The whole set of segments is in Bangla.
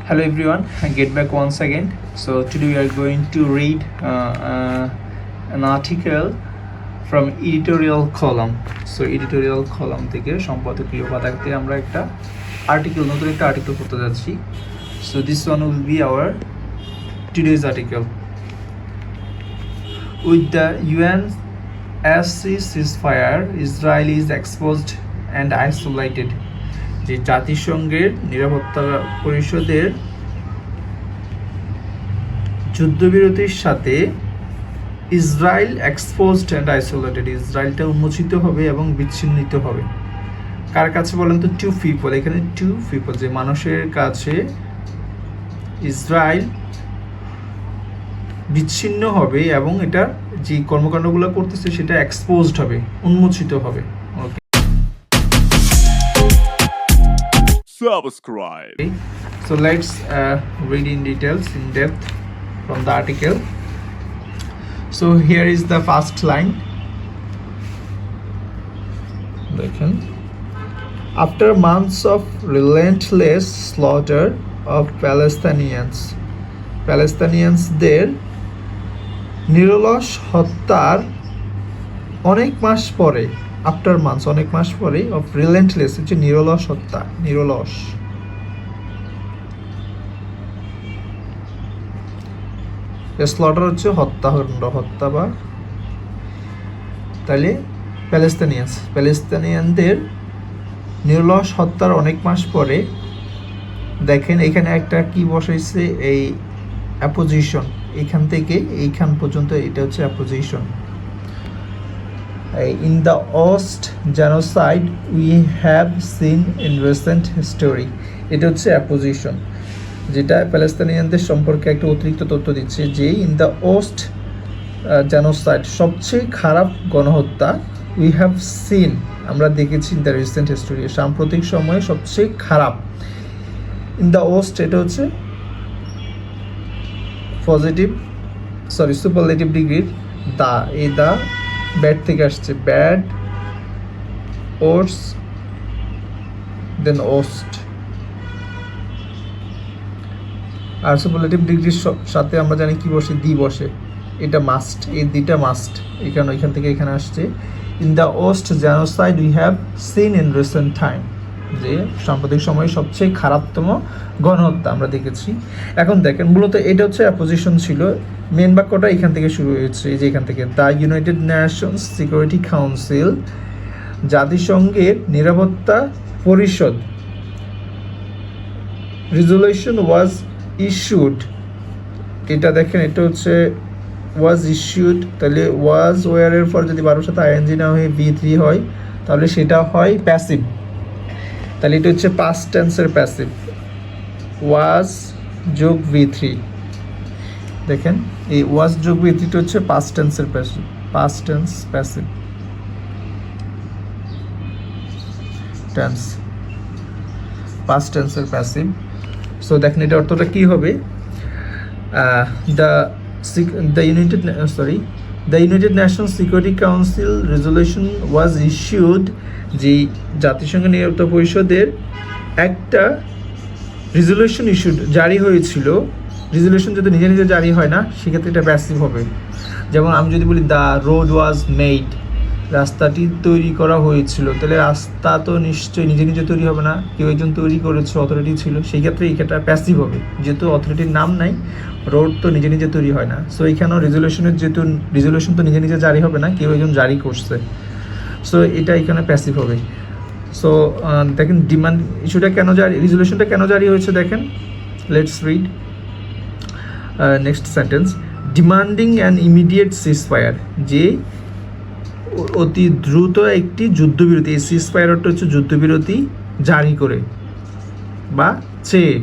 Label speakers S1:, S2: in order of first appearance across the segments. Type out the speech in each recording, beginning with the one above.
S1: Hello everyone, I get back once again. So today we are going to read an article from editorial column. So editorial column থেকে সম্পাদকীয় পাতাতে আমরা একটা নতুন একটা আর্টিকেল পড়তে যাচ্ছি. So this one will be our today's article. With the UNSC ceasefire, Israel is exposed and isolated. যে জাতিসংঘের নিরাপত্তা পরিষদের যুদ্ধবিরতির সাথে ইসরায়েল এক্সপোজড অ্যান্ড আইসোলেটেড, ইসরায়েলটা উন্মোচিত হবে এবং বিচ্ছিন্নিত হবে. কার কাছে বলেন তো? To people. এখানে টু পিপল, যে মানুষের কাছে ইসরায়েল বিচ্ছিন্ন হবে এবং এটা যে কর্মকাণ্ডগুলো করতেছে সেটা এক্সপোজড হবে, উন্মোচিত হবে. ওকে,
S2: subscribe.
S1: So let's read in details, in depth from the article. So here is the first line. After months of relentless slaughter of Palestinians, নিরলস হত্যার অনেক মাস পরে, আফটার মান্থস অনেক মাস পরে, অফ রিলেন্টলেস হচ্ছে নিরলস হত্যা, নিরলস স্লটার হচ্ছে হত্যা বা তাহলে প্যালেস্তানিয়ানদের নিরলস হত্যার অনেক মাস পরে দেখেন এখানে একটা কি বসাইছে, এই অ্যাপোজিশন, এখান থেকে এইখান পর্যন্ত এটা হচ্ছে apposition. In the Ost genocide we have seen in recent history, এটা হচ্ছে অ্যাপোজিশন, যেটা প্যালেস্তানিয়ানদের সম্পর্কে একটা অতিরিক্ত তথ্য দিচ্ছে যে ইন দ্য ওস্ট জেনোসাইড, সবচেয়ে খারাপ গণহত্যা, উই হ্যাভ সিন, আমরা দেখেছি, ইন দ্য রিসেন্ট হিস্টোরি, সাম্প্রতিক সময়ে সবচেয়ে খারাপ. ইন দ্য ওস্ট এটা হচ্ছে সুপারলেটিভ ডিগ্রির দা, এই দা ব্যাড থেকে আসছে, ব্যাড ওটস দেন ওস্ট. আর সুপারলেটিভ ডিগ্রির সাথে আমরা জানি কি বসে, দি বসে, এটা মাস্ট, এই দিটা মাস্ট, এখান থেকে এখানে আসছে. In the worst genocide we have seen in recent time, যে সাম্প্রতিক সময়ে সবচেয়ে খারাপতম গণহত্যা আমরা দেখেছি. এখন দেখেন মূলত এটা হচ্ছে অ্যাপোজিশন ছিল, মেন বাক্যটা এখান থেকে শুরু হয়েছে, এই যে এখান থেকে, the United Nations security council, জাতিসংঘের নিরাপত্তা পরিষদ, রেজুলেশন ওয়াজ ইস্যুড, এটা দেখেন এটা হচ্ছে ওয়াজ ইস্যুড, তাহলে ওয়াজ ওয়ারের পর যদি 12 সাথে আইএনজি না হয়ে V3 হয় তাহলে সেটা হয় প্যাসিভ, তাহলে এটা হচ্ছে পাস্ট টেন্সের প্যাসিভ, ওয়াজ যোগ V3. দেখেন এই ওয়াজ যোগ V3 হচ্ছে পাস্ট টেন্সের passive, past tense passive tense, past টেন্সের প্যাসিভ. সো দেখেন এটা অর্থটা কি হবে, the United Nations security council resolution was issued, যে জাতিসংঘ নিরাপত্তা পরিষদের একটা রেজুলেশন জারি হয়েছিল. রেজুলেশন যদি নিজে নিজে জারি হয় না সেক্ষেত্রে এটা প্যাসিভ হবে. যেমন আমি যদি বলি দ্য রোড ওয়াজ মেড, রাস্তাটি তৈরি করা হয়েছিল, তাহলে রাস্তা তো নিশ্চয়ই নিজে নিজে তৈরি হবে না, কেউ একজন তৈরি করেছে, অথরিটি ছিল, সেই ক্ষেত্রে এই ক্ষেত্রে প্যাসিভ হবে, যেহেতু অথরিটির নাম নাই, রোড তো নিজে নিজে তৈরি হয় না. সো এইখানেও যেহেতু রেজুলেশন তো নিজে নিজে জারি হবে না, কেউ একজন জারি করছে, সো এটা এখানে প্যাসিভ হবে. সো দেখেন ডিমান্ড ইস্যুটা কেন জারি, রেজুলেশনটা কেন জারি হয়েছে দেখেন, let's read next sentence. Demanding an immediate ceasefire, যে অতি দ্রুত একটি যুদ্ধবিরতি, এই সিজফায়ারটা হচ্ছে যুদ্ধবিরতি জারি করে বা চেয়ে,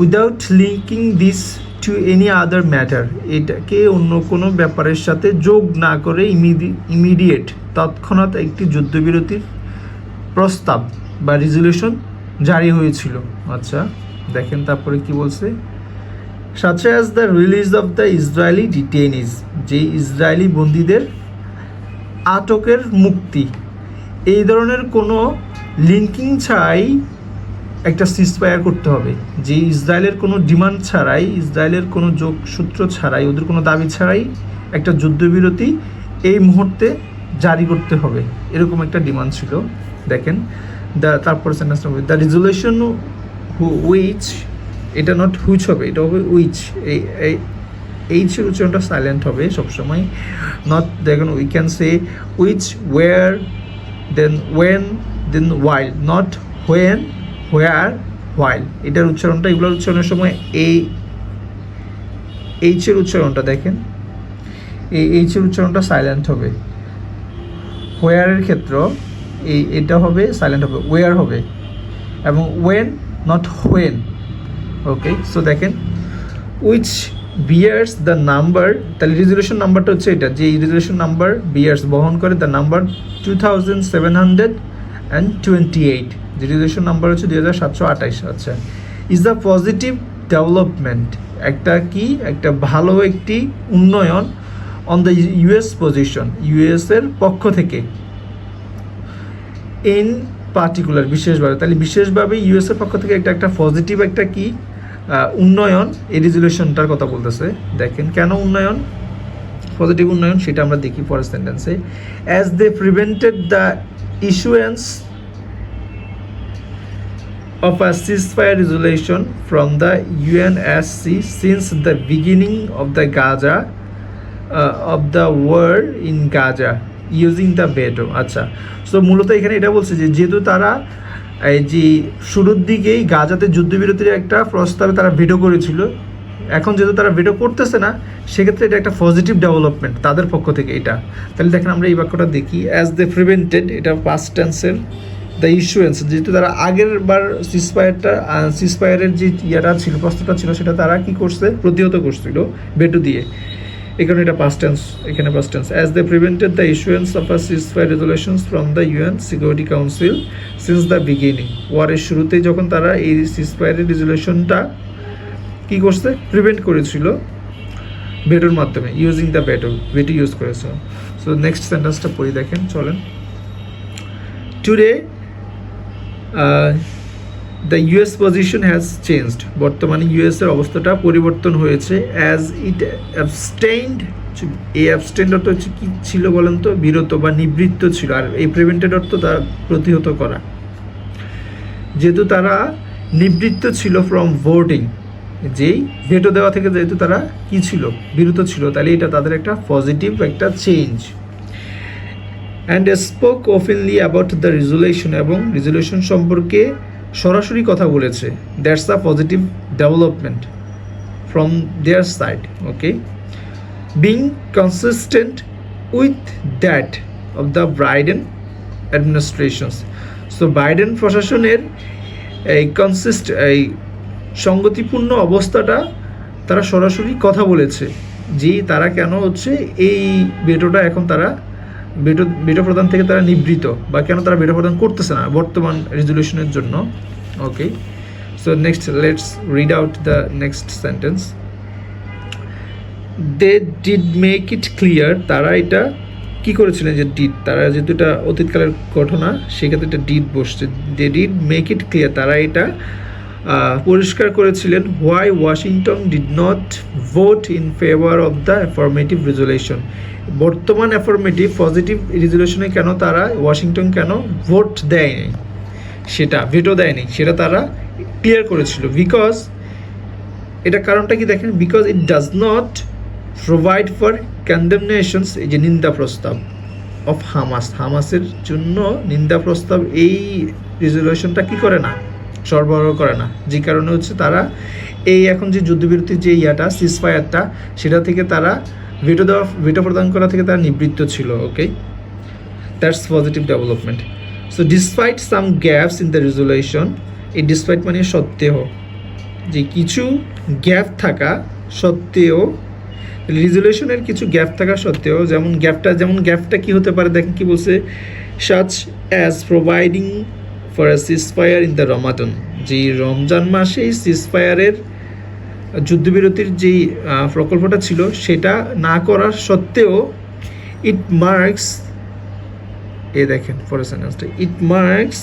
S1: without linking this to any other matter, এটাকে অন্য কোনো ব্যাপারের সাথে যোগ না করে ইমিডিয়েট, তৎক্ষণাৎ একটি যুদ্ধবিরতির প্রস্তাব বা রেজুলেশন জারি হয়েছিল. আচ্ছা দেখেন তারপরে কি বলছে, such as the release of the Israeli detainees, যে ইসরায়েলি বন্দীদের আটকের মুক্তি, এই ধরনের কোনো লিঙ্কিং ছাড়াই একটা সিজফায়ার করতে হবে, যে ইসরায়েলের কোনো ডিমান্ড ছাড়াই, ইসরায়েলের কোনো যোগসূত্র ছাড়াই, ওদের কোনো দাবি ছাড়াই একটা যুদ্ধবিরতি এই মুহূর্তে জারি করতে হবে, এরকম একটা ডিমান্ড ছিল। দেখেন তারপর সেন্টেন্সটা হবে দ্য রেজুলেশন উইচ, এটা নট হুইচ হবে, এটা হবে উইচ। এই এইচের উচ্চারণটা সাইলেন্ট হবে সবসময়, নট। দেখেন we can say which, where, then when, then while, not when, where, while. এটার উচ্চারণটা, এগুলোর উচ্চারণের সময় এই এইচের উচ্চারণটা দেখেন, এই এইচের উচ্চারণটা সাইলেন্ট হবে। হোয়ারের ক্ষেত্র এটা হবে সাইলেন্ট হবে, ওয়ার হবে, এবং when, not when. Okay, so দেখেন উইচ বিয়ার্স দ্য নাম্বার, তাহলে রেজুলেশন নাম্বারটা হচ্ছে এটা, যে রেজুলেশন নাম্বার বিয়ার্স বহন করে দ্য নাম্বার 2728, যে রেজুলেশন নাম্বার হচ্ছে 2728। আচ্ছা, ইজ দ্য পজিটিভ ডেভেলপমেন্ট, একটা কি, একটা ভালো একটি উন্নয়ন অন দ্য ইউএস পজিশন, ইউএসের পক্ষ থেকে, ইন পার্টিকুলার বিশেষভাবে, তাহলে বিশেষভাবে ইউএসের পক্ষ থেকে একটা পজিটিভ একটা কি উন্নয়ন, এই রেজুলেশনটার কথা বলতেছে। দেখেন কেন উন্নয়ন, পজিটিভ উন্নয়ন, সেটা আমরা দেখি পরের সেন্টেন্সে। As they prevented the issuance of a ceasefire resolution from the UNSC since the beginning of the Gaza of the war in Gaza using the veto। আচ্ছা, সো মূলত এখানে এটা বলছে যে যেহেতু তারা এই যে শুরুর দিকেই গাজাতে যুদ্ধবিরতির একটা প্রস্তাবে তারা ভেটো করেছিল, এখন যেহেতু তারা ভেটো করতেছে না, সেক্ষেত্রে এটা একটা পজিটিভ ডেভেলপমেন্ট তাদের পক্ষ থেকে এটা। তাহলে দেখেন আমরা এই বাক্যটা দেখি, অ্যাজ দে প্রিভেন্টেড, এটা পাস্ট টেন্সের, দ্য ইস্যুয়েন্স, যেহেতু তারা আগের বার সিজফায়ারের যে ইয়েটা ছিল, প্রস্তাবটা ছিল, সেটা তারা কি করছে, প্রতিহত করছিল ভেটো দিয়ে, এখানে এটা পাস্ট টেন্স, এখানে past tense. As they prevented the issuance of a ceasefire resolutions from the UN security council since the beginning, ওয়ারের শুরুতেই যখন তারা এই সিজফায়ারের রেজুলেশনটা কি করছে, প্রিভেন্ট করেছিল ভেটোর মাধ্যমে, ইউজিং দ্য ভেটো ইউজ করেছে। সো নেক্সট সেন্টেন্সটা পড়ি, দেখেন চলেন। Today the US position has changed, বর্তমানে ইউএসের অবস্থাটা পরিবর্তন হয়েছে। অ্যাজ ইট অ্যাবস্টেইনড, এই অ্যাবস্টেইনড অর্থ হচ্ছে কী ছিল বলেন তো, বিরত বা নিবৃত্ত ছিল, আর এই প্রিভেন্টেড অর্থ তার প্রতিহত করা। যেহেতু তারা নিবৃত্ত ছিল ফ্রম ভোটিং, যেই ভেটো দেওয়া থেকে যেহেতু তারা কি ছিল, বিরত ছিল, তাহলে এটা তাদের একটা পজিটিভ একটা change. And spoke openly about the resolution, এবং রেজুলেশন সম্পর্কে সরাসরি কথা বলেছে। That's the positive development from their side. Okay, being consistent with that of the Biden administration's. So Biden প্রশাসনের এই সঙ্গতিপূর্ণ অবস্থাটা তারা সরাসরি কথা বলেছে, যে তারা কেন হচ্ছে এই ভেটোটা এখন তারা ভেটো প্রদান থেকে তারা নিবৃত, বা কেন তারা ভেটো প্রদান করতেছে না বর্তমান রেজুলেশনের জন্য। Okay, so next let's read out the next sentence. They did make it clear, তারা এটা কি করেছিলেন, যে ডিড, তারা যেহেতু এটা অতীতকালের ঘটনা, সেক্ষেত্রে এটা ডিড বসছে। They did make it clear, তারা এটা পরিষ্কার করেছিলেন। Why Washington did not vote in favour of the affirmative resolution, বর্তমান অ্যাফার্মেটিভ পজিটিভ রেজুলেশনে কেন তারা, ওয়াশিংটন কেন ভোট দেয়নি, সেটা ভেটো দেয়নি, সেটা তারা ক্লিয়ার করেছিল। বিকজ, এটা কারণটা কি দেখেন, because it does not provide for condemnations, এই যে নিন্দা প্রস্তাব অফ হামাস, হামাসের জন্য নিন্দা প্রস্তাব এই রেজুলেশনটা কি করে না, সরবরাহ করে না, যে কারণে হচ্ছে তারা এই এখন যে যুদ্ধবিরতির যে ইয়াটা সিজফায়ারটা, সেটা থেকে তারা ভেটো প্রদান করা থেকে তারা নিবৃত্ত ছিল। Okay, that's positive development. So despite some gaps in the resolution, এই ডিসপাইট মানে সত্ত্বেও, যে কিছু গ্যাপ থাকা সত্ত্বেও, রেজুলেশনের কিছু গ্যাপ থাকা সত্ত্বেও, যেমন গ্যাপটা কি হতে পারে, দেখেন কি বলছে, such as providing for a ceasefire in the Ramadan, যে রমজান মাসে সিজফায়ারের যুদ্ধবিরতির যেই প্রকল্পটা ছিল, সেটা না করার সত্ত্বেও, ইট মার্কস, এ দেখেন পরের সেন্টেন্সটা, it marks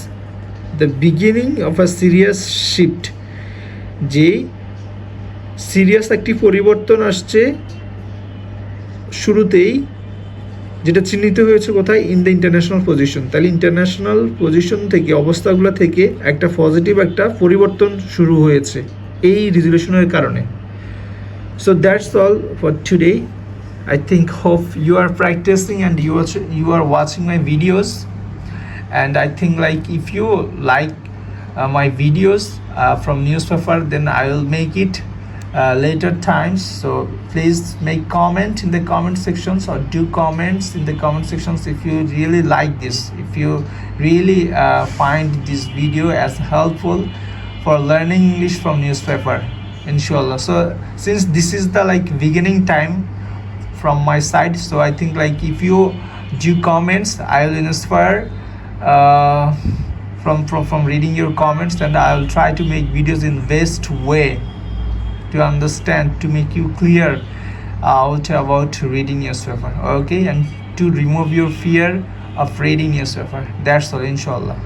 S1: the beginning of a serious shift, যে সিরিয়াস একটি পরিবর্তন আসছে শুরুতেই, যেটা চিহ্নিত হয়েছে কোথায়, ইন দ্য ইন্টারন্যাশনাল পজিশন। তাহলে ইন্টারন্যাশনাল পজিশন থেকে, অবস্থাগুলো থেকে একটা পজিটিভ একটা পরিবর্তন শুরু হয়েছে এই রেজুলেশনের কারণে। So that's all for today. I think hope you are practicing and you are watching my videos, and I think like if you like my videos from newspaper, then I will make it later times. So please make comment in the comment sections, or do comments in the comment sections if you really like this, if you really find this video as helpful for learning English from newspaper, inshallah. So since this is the like beginning time from my side, so I think like if you do comments, I will inspire from reading your comments, and I will try to make videos in best way to understand, to make you clear out about reading newspaper, okay, and to remove your fear of reading newspaper. That's all, inshallah.